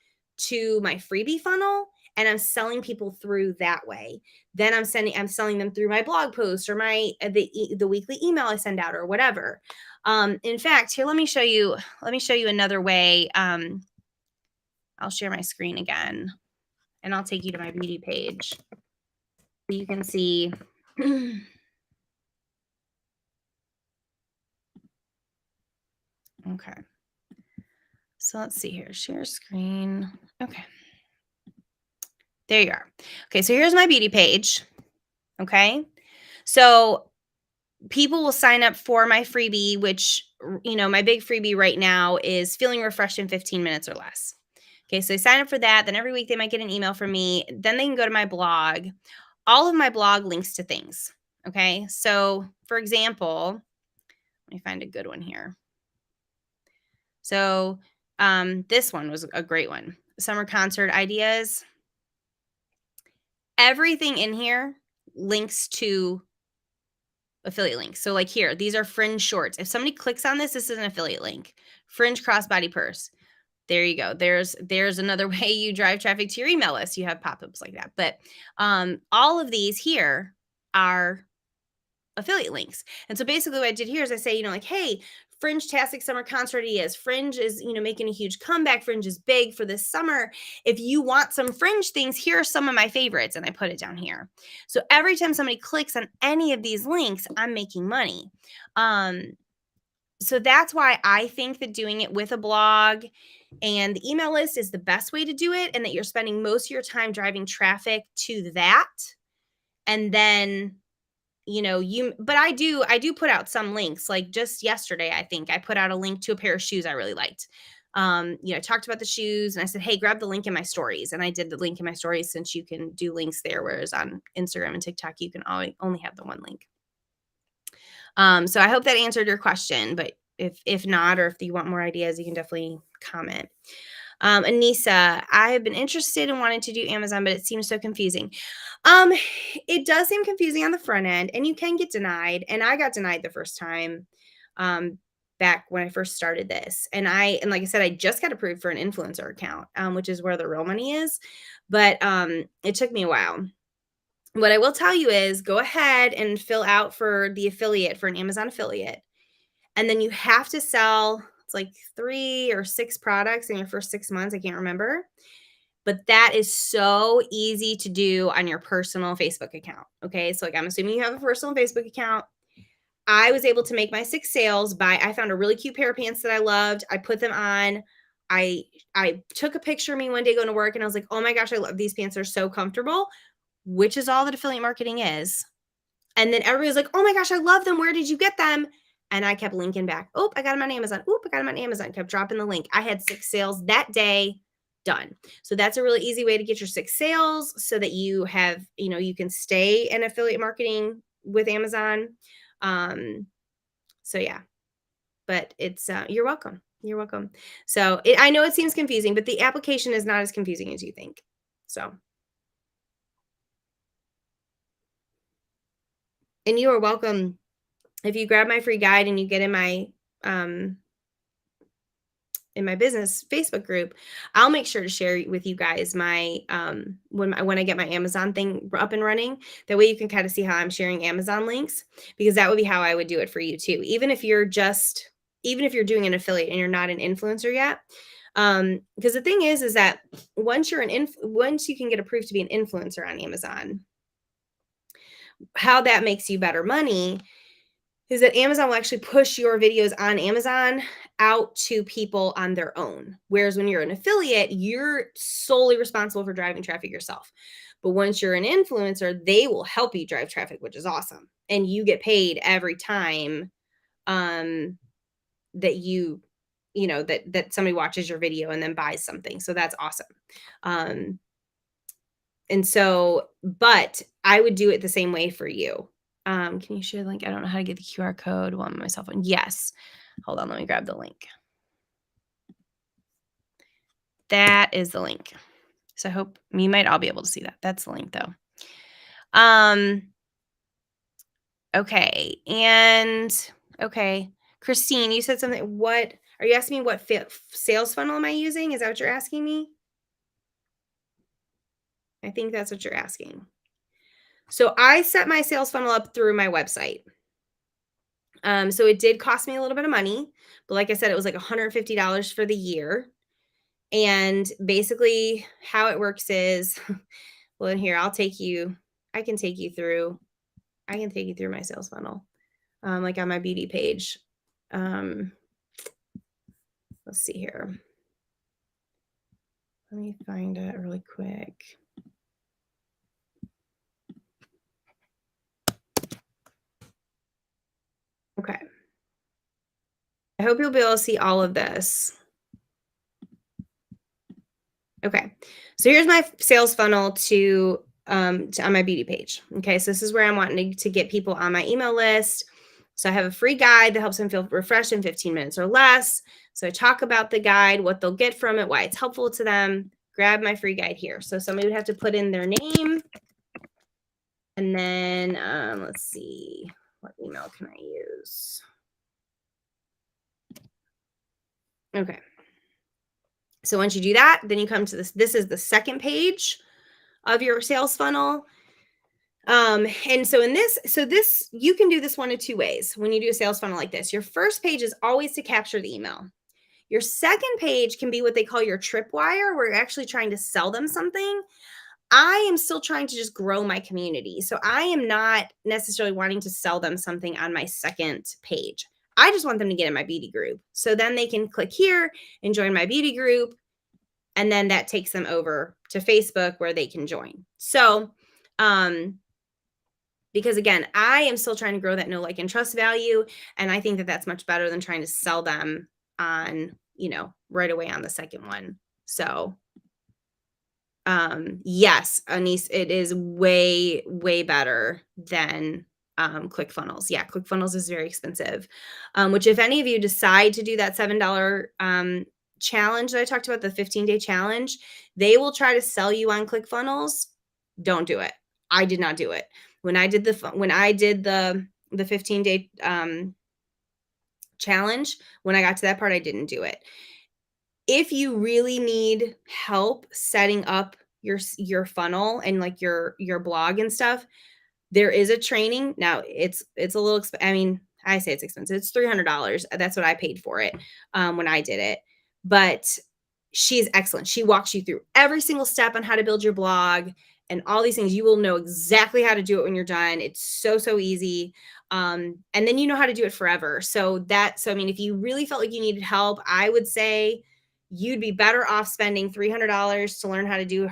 to my freebie funnel, and I'm selling people through that way. Then I'm selling them through my blog post or the weekly email I send out or whatever. In fact, here, let me show you another way. I'll share my screen again, and I'll take you to my beauty page so you can see. Okay. So let's see here. Share screen. Okay. There you are. Okay. So here's my beauty page. Okay. So people will sign up for my freebie, which, my big freebie right now is feeling refreshed in 15 minutes or less. Okay. So they sign up for that. Then every week they might get an email from me. Then they can go to my blog. All of my blog links to things. Okay. So for example, let me find a good one here. So this one was a great one. Summer concert ideas. Everything in here links to affiliate links. So like here, these are Fringe shorts. If somebody clicks on this is an affiliate link. Fringe crossbody purse. There you go. There's another way you drive traffic to your email list. You have pop-ups like that. But all of these here are affiliate links. And so basically what I did here is I say, like, hey, Fringe-tastic summer concert ideas. Fringe is, making a huge comeback. Fringe is big for this summer. If you want some Fringe things, here are some of my favorites. And I put it down here. So every time somebody clicks on any of these links, I'm making money. So that's why I think that doing it with a blog and the email list is the best way to do it, and that you're spending most of your time driving traffic to that. And then but I do put out some links. Like just yesterday, I think I put out a link to a pair of shoes I really liked. I talked about the shoes and I said, hey, grab the link in my stories. And I did the link in my stories, since you can do links there, whereas on Instagram and TikTok, you can only have the one link. So I hope that answered your question, but if not, or if you want more ideas, you can definitely comment. Anissa, I have been interested in wanting to do Amazon, but it seems so confusing. Um, it does seem confusing on the front end, and you can get denied. And I got denied the first time, um, back when I first started this. And like I said, I just got approved for an influencer account, which is where the real money is. But it took me a while. What I will tell you is go ahead and fill out for the affiliate for an Amazon affiliate. And then you have to sell, it's like 3 or 6 products in your first 6 months. I can't remember. But that is so easy to do on your personal Facebook account. Okay. So, like, I'm assuming you have a personal Facebook account. I was able to make my 6 sales by I found a really cute pair of pants that I loved. I put them on. I took a picture of me one day going to work and I was like, "Oh my gosh, I love these pants. They're so comfortable," which is all that affiliate marketing is. And then everybody was like, "Oh my gosh, I love them. Where did you get them?" And I kept linking back. "Oh, I got them on Amazon. Oh, I got them on Amazon." Kept dropping the link. I had 6 sales that day. Done. So that's a really easy way to get your 6 sales so that you have, you can stay in affiliate marketing with Amazon. So yeah, but it's you're welcome. You're welcome. So I know it seems confusing, but the application is not as confusing as you think. So, and you are welcome. If you grab my free guide and you get um in my business Facebook group, I'll make sure to share with you guys my when I get my Amazon thing up and running. That way you can kind of see how I'm sharing Amazon links, because that would be how I would do it for you too. Even if you're doing an affiliate and you're not an influencer yet. Because the thing is that once you can get approved to be an influencer on Amazon, how that makes you better money is that Amazon will actually push your videos on Amazon out to people on their own. Whereas when you're an affiliate, you're solely responsible for driving traffic yourself. But once you're an influencer, they will help you drive traffic, which is awesome. And you get paid every time that that somebody watches your video and then buys something. So that's awesome. And so, but I would do it the same way for you. Can you share the link? I don't know how to get the QR code on my cell phone. Yes. Hold on. Let me grab the link. That is the link. So I hope you might all be able to see that. That's the link though. Okay. And okay. Christine, you said something. What are you asking me? What sales funnel am I using? Is that what you're asking me? I think that's what you're asking. So I set my sales funnel up through my website. So it did cost me a little bit of money, but like I said, it was like $150 for the year. And basically how it works is, well, in here, I can take you through my sales funnel, like on my beauty page. Let's see here. Let me find it really quick. Okay. I hope you'll be able to see all of this. Okay. So here's my sales funnel on my beauty page. Okay. So this is where I'm wanting to get people on my email list. So I have a free guide that helps them feel refreshed in 15 minutes or less. So I talk about the guide, what they'll get from it, why it's helpful to them. Grab my free guide here. So somebody would have to put in their name. And then let's see, what email can I use? Okay. So once you do that, then you come to this. This is the second page of your sales funnel. And so this, you can do this one of two ways when you do a sales funnel like this. Your first page is always to capture the email. Your second page can be what they call your tripwire, where you're actually trying to sell them something. I am still trying to just grow my community. So I am not necessarily wanting to sell them something on my second page. I just want them to get in my beauty group. So then they can click here and join my beauty group. And then that takes them over to Facebook where they can join. So, because again, I am still trying to grow that know, like, and trust value. And I think that that's much better than trying to sell them on, right away on the second one. So, yes, Anise, it is way, way better than ClickFunnels. Yeah, ClickFunnels is very expensive, which if any of you decide to do that $7 challenge that I talked about, the 15-day challenge, they will try to sell you on ClickFunnels. Don't do it. I did not do it. When I did the 15-day challenge, when I got to that part, I didn't do it. If you really need help setting up your funnel and like your blog and stuff, there is a training. Now it's a little I mean, I say it's expensive. It's $300. That's what I paid for it when I did it. But she's excellent. She walks you through every single step on how to build your blog and all these things. You will know exactly how to do it when you're done. It's so easy. And then you know how to do it forever. So I mean, if you really felt like you needed help, I would say you'd be better off spending $300 to learn how to do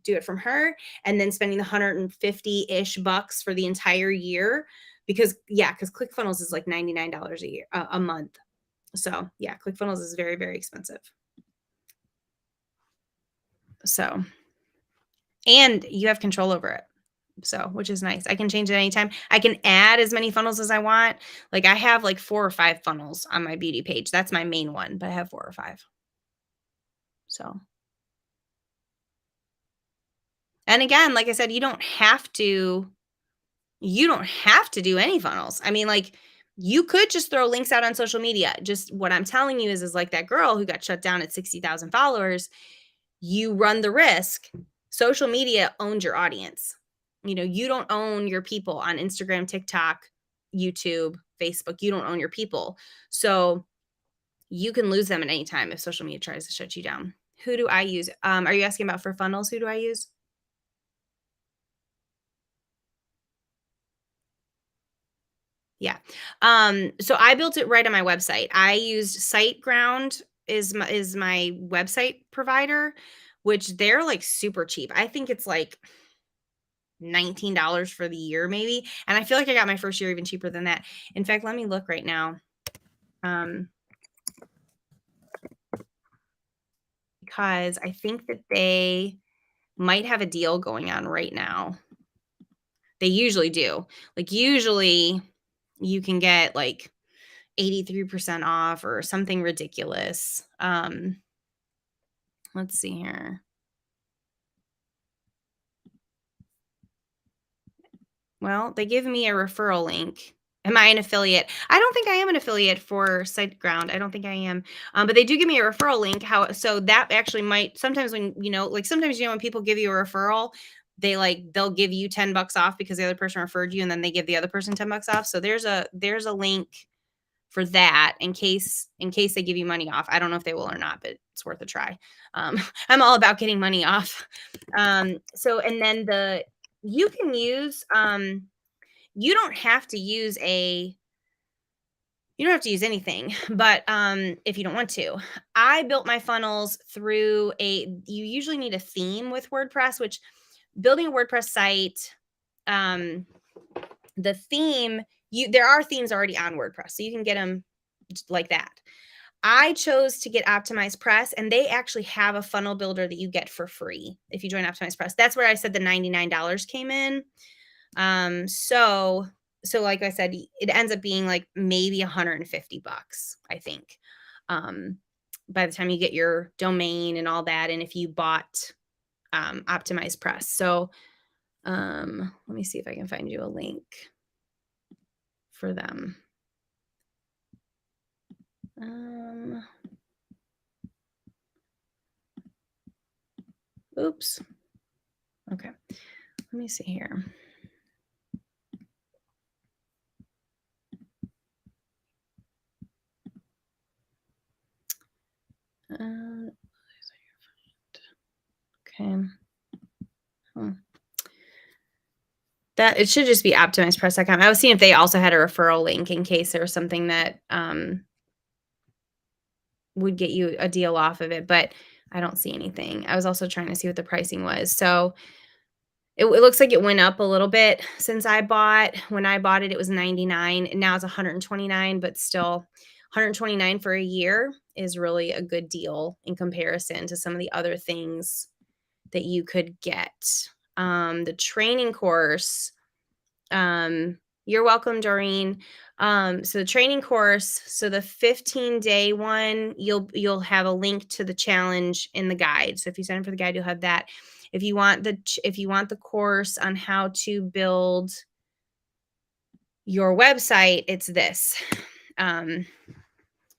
it from her, and then spending the 150-ish bucks for the entire year. Because ClickFunnels is like $99 a year, a month. So yeah, ClickFunnels is very, very expensive. So, and you have control over it. So, which is nice. I can change it anytime. I can add as many funnels as I want. Like I have like 4 or 5 funnels on my beauty page. That's my main one, but I have 4 or 5. So, and again, like I said, you don't have to do any funnels. I mean, like you could just throw links out on social media. Just what I'm telling you is like that girl who got shut down at 60,000 followers, you run the risk. Social media owns your audience. You don't own your people on Instagram, TikTok, YouTube, Facebook. You don't own your people. So you can lose them at any time if social media tries to shut you down. Who do I use? Are you asking about for funnels? Who do I use? Yeah. So I built it right on my website. I used SiteGround is my website provider, which they're like super cheap. I think it's like $19 for the year maybe. And I feel like I got my first year even cheaper than that. In fact, let me look right now. Because I think that they might have a deal going on right now. They usually do. Like usually you can get like 83% off or something ridiculous. Let's see here. Well, they give me a referral link. Am I an affiliate? I don't think I am an affiliate for SiteGround. I don't think I am. But they do give me a referral link. So that actually might sometimes when sometimes when people give you a referral, they'll give you $10 off because the other person referred you, and then they give the other person $10 off. So there's a link for that in case they give you money off. I don't know if they will or not, but it's worth a try. I'm all about getting money off. So and then you can use you don't have to use anything, but if you don't want to. I built my funnels through you usually need a theme with WordPress, which building a WordPress site, the theme, there are themes already on WordPress, so you can get them like that. I chose to get OptimizePress, and they actually have a funnel builder that you get for free if you join OptimizePress. That's where I said the $99 came in. So like I said, it ends up being like maybe $150, I think. By the time you get your domain and all that, and if you bought OptimizePress. So let me see if I can find you a link for them. Oops. Okay. Let me see here. Okay. That it should just be OptimizePress.com. I was seeing if they also had a referral link in case there was something that would get you a deal off of it, but I don't see anything. I was also trying to see what the pricing was. So it looks like it went up a little bit since I bought. When I bought it, it was $99, and now it's $129, but still $129 for a year is really a good deal in comparison to some of the other things that you could get. The training course, You're welcome, Doreen. So the training course, so the 15-day one, you'll have a link to the challenge in the guide. So if you sign up for the guide, you'll have that. If you want the course on how to build your website, it's this.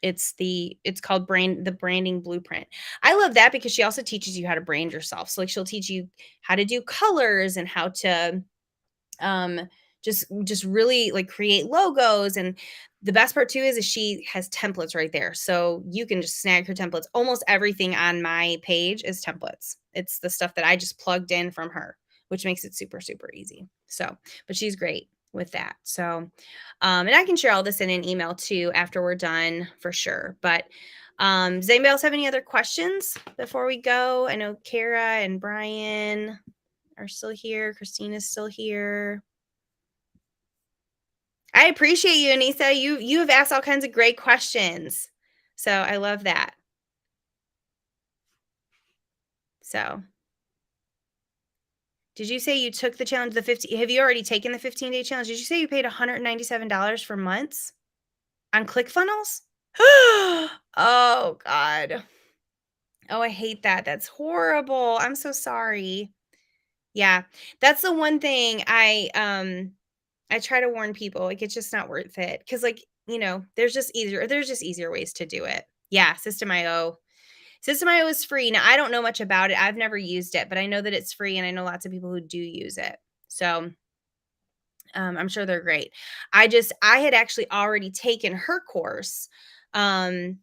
It's called the branding blueprint. I love that because she also teaches you how to brand yourself. So like she'll teach you how to do colors and how to um just really like create logos. And the best part too is she has templates right there, so you can just snag her templates. Almost everything on my page is templates. It's the stuff that I just plugged in from her, which makes it super super easy. So but she's great with that. So and I can share all this in an email too after we're done for sure. But does anybody else have any other questions before we go? I know Kara and Brian are still here. Christina's still here. I appreciate you, Anissa. You have asked all kinds of great questions. So I love that. So did you say you took the challenge, have you already taken the 15-day challenge? Did you say you paid $197 for months on ClickFunnels? Oh God. Oh, I hate that. That's horrible. I'm so sorry. Yeah. That's the one thing I try to warn people, like, it's just not worth it. Cause like, there's just easier ways to do it. Yeah, System.io. System.io is free. Now, I don't know much about it. I've never used it, but I know that it's free and I know lots of people who do use it. So, I'm sure they're great. I had actually already taken her course, um,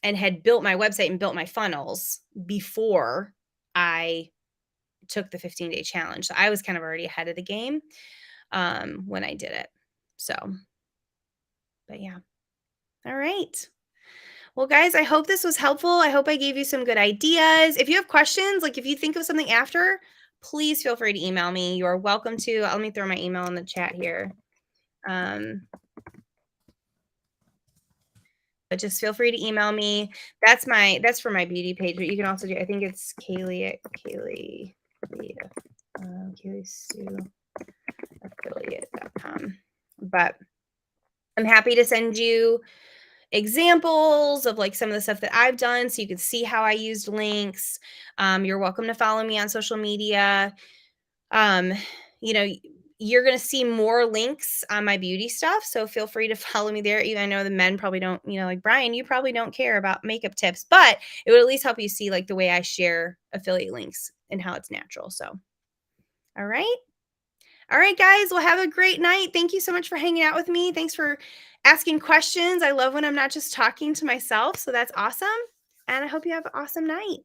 and had built my website and built my funnels before I took the 15-day challenge. So I was kind of already ahead of the game, when I did it. So, but yeah. All right. Well, guys, I hope this was helpful. I hope I gave you some good ideas. If you have questions, like if you think of something after, please feel free to email me. You are welcome to. Let me throw my email in the chat here. But just feel free to email me. That's for my beauty page, but you can also do, I think it's Kaylee at Kaylee Sue affiliate.com. But I'm happy to send you examples of like some of the stuff that I've done so you can see how I used links. You're welcome to follow me on social media. Um, you know, you're going to see more links on my beauty stuff. So feel free to follow me there. Even I know the men probably don't, like Brian, you probably don't care about makeup tips, but it would at least help you see like the way I share affiliate links and how it's natural. So, all right. All right, guys. Well, have a great night. Thank you so much for hanging out with me. Thanks for asking questions. I love when I'm not just talking to myself. So that's awesome. And I hope you have an awesome night.